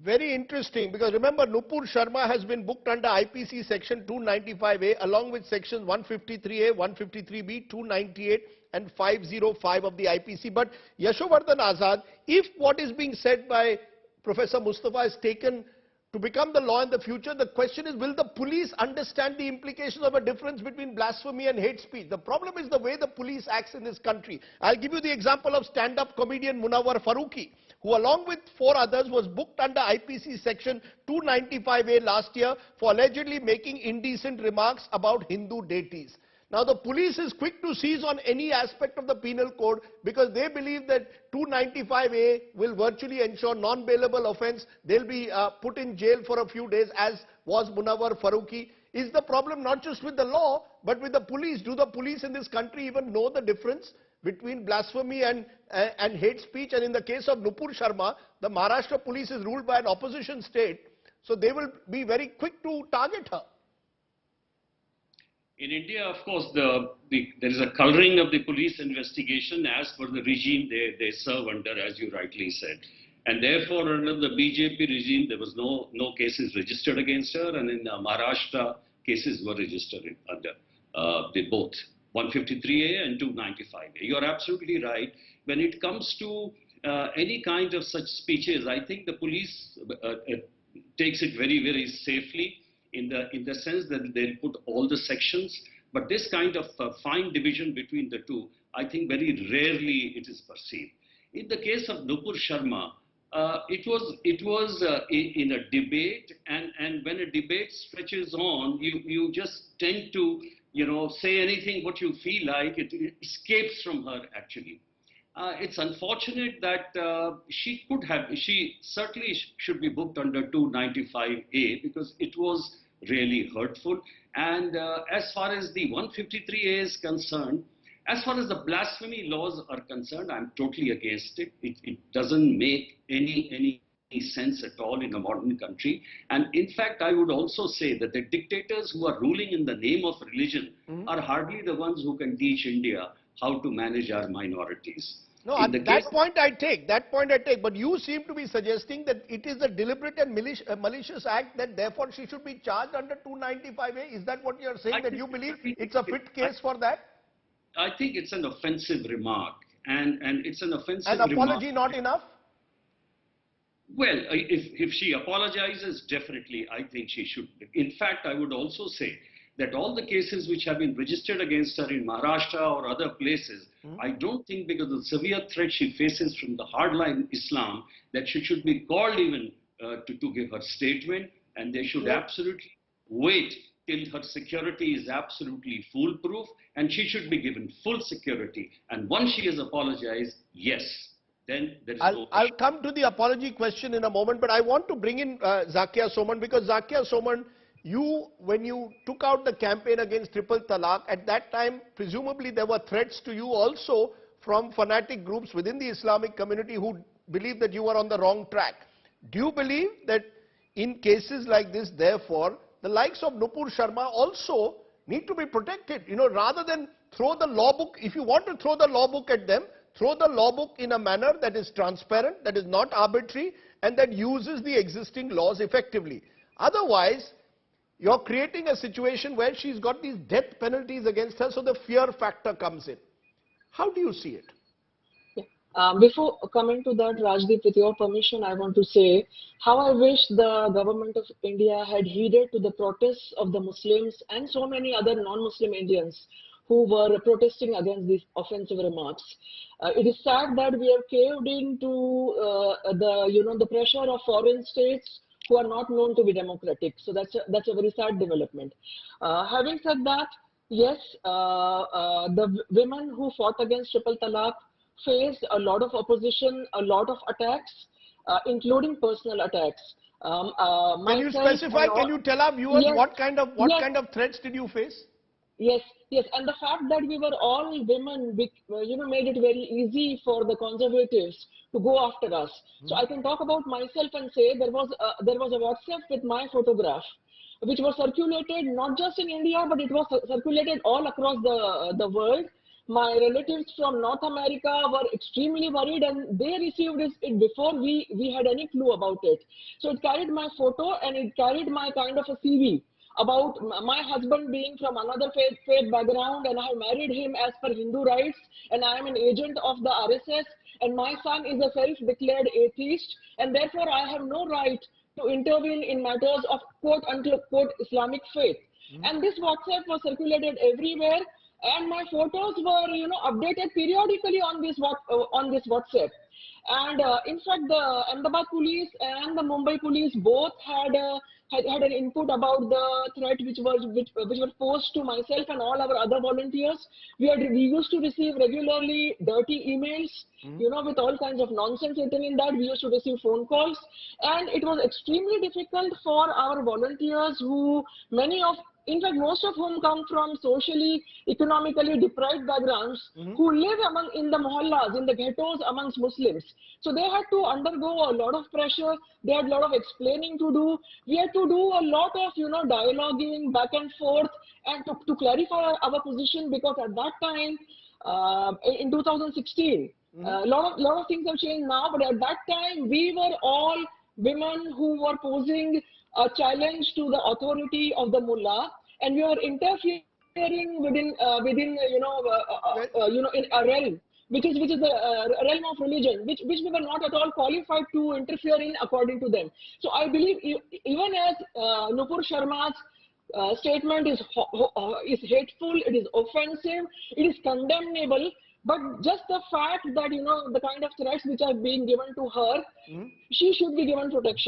very interesting because remember Nupur Sharma has been booked under IPC section 295A along with sections 153A, 153B, 298 and 505 of the IPC. But Yashovardhan Azad, if what is being said by Professor Mustafa is taken to become the law in the future, the question is, will the police understand the implications of a difference between blasphemy and hate speech? The problem is the way the police acts in this country. I'll give you the example of stand-up comedian Munawar Farooqi, who along with 4 others was booked under IPC section 295A last year for allegedly making indecent remarks about Hindu deities. Now the police is quick to seize on any aspect of the penal code because they believe that 295A will virtually ensure non-bailable offence. They'll be put in jail for a few days, as was Munawar Farooqi. Is the problem not just with the law but with the police? Do the police in this country even know the difference between blasphemy and hate speech? And in the case of Nupur Sharma, the Maharashtra police is ruled by an opposition state, so they will be very quick to target her. In India, of course, there is a coloring of the police investigation as per the regime they serve under, as you rightly said. And therefore, under the BJP regime, there was no cases registered against her, and in Maharashtra, cases were registered under both 153A and 295A. You are absolutely right. When it comes to any kind of such speeches, I think the police takes it very, very safely. In the sense that they'll put all the sections, but this kind of fine division between the two, I think very rarely it is perceived. In the case of Nupur Sharma, it was in a debate, and when a debate stretches on, you just tend to say anything what you feel like. It escapes from her actually. It's unfortunate that she certainly should be booked under 295A because it was really hurtful. And as far as the 153A is concerned, as far as the blasphemy laws are concerned, I'm totally against it. It doesn't make any sense at all in a modern country. And in fact, I would also say that the dictators who are ruling in the name of religion are hardly the ones who can teach India how to manage our minorities. No, that point I take, but you seem to be suggesting that it is a deliberate and malicious act, that therefore she should be charged under 295A. Is that what you are saying, that you believe it's a fit case for that? I think it's an offensive remark, and it's an offensive remark. An apology remark. Not enough? Well, if she apologizes, definitely I think she should. In fact, I would also say that all the cases which have been registered against her in Maharashtra or other places, I don't think, because of the severe threat she faces from the hardline Islam, that she should be called even to give her statement, and they should absolutely wait till her security is absolutely foolproof, and she should be given full security. And once she has apologized, yes, then there is no... I'll come to the apology question in a moment, but I want to bring in Zakia Soman, because Zakia Soman, when you took out the campaign against triple talaq, at that time, presumably there were threats to you also from fanatic groups within the Islamic community who believed that you were on the wrong track. Do you believe that in cases like this, therefore, the likes of Nupur Sharma also need to be protected? Rather than throw the law book, if you want to throw the law book at them, throw the law book in a manner that is transparent, that is not arbitrary, and that uses the existing laws effectively. Otherwise, you're creating a situation where she's got these death penalties against her, so the fear factor comes in. How do you see it? Before coming to that, Rajdeep, with your permission, I want to say how I wish the government of India had heeded to the protests of the Muslims and so many other non-Muslim Indians who were protesting against these offensive remarks. It is sad that we have caved into the pressure of foreign states who are not known to be democratic. So that's a very sad development. Having said that, yes, the women who fought against triple talaq faced a lot of opposition, a lot of attacks, including personal attacks. Can you specify? Can you tell our viewers what kind of threats did you face? Yes, and the fact that we were all women, made it very easy for the conservatives to go after us. So I can talk about myself and say there was a WhatsApp with my photograph, which was circulated not just in India, but it was circulated all across the world, My relatives from North America were extremely worried, and they received it before we had any clue about it. So it carried my photo, and it carried my kind of a CV about my husband being from another faith background, and I married him as per Hindu rites, and I am an agent of the RSS, and my son is a self-declared atheist, and therefore I have no right to intervene in matters of quote-unquote Islamic faith. And this WhatsApp was circulated everywhere, and my photos were, updated periodically on this WhatsApp. And in fact, the Ahmedabad police and the Mumbai police both had an input about the threat which were posed to myself and all our other volunteers. We used to receive regularly dirty emails, with all kinds of nonsense written in that. We used to receive phone calls, and it was extremely difficult for our volunteers, in fact, most of whom come from socially, economically deprived backgrounds, who live in the mohallas, in the ghettos amongst Muslims. So they had to undergo a lot of pressure. They had a lot of explaining to do. We had to do a lot of, dialoguing back and forth, and to clarify our position, because at that time, in 2016, a lot of things have changed now, but at that time, we were all women who were posing a challenge to the authority of the mullah, and we were interfering within in a realm which is the realm of religion, which we were not at all qualified to interfere in according to them. So I believe even as Nupur Sharma's statement is hateful, it is offensive, it is condemnable. But just the fact that the kind of threats which are being given to her, she should be given protection.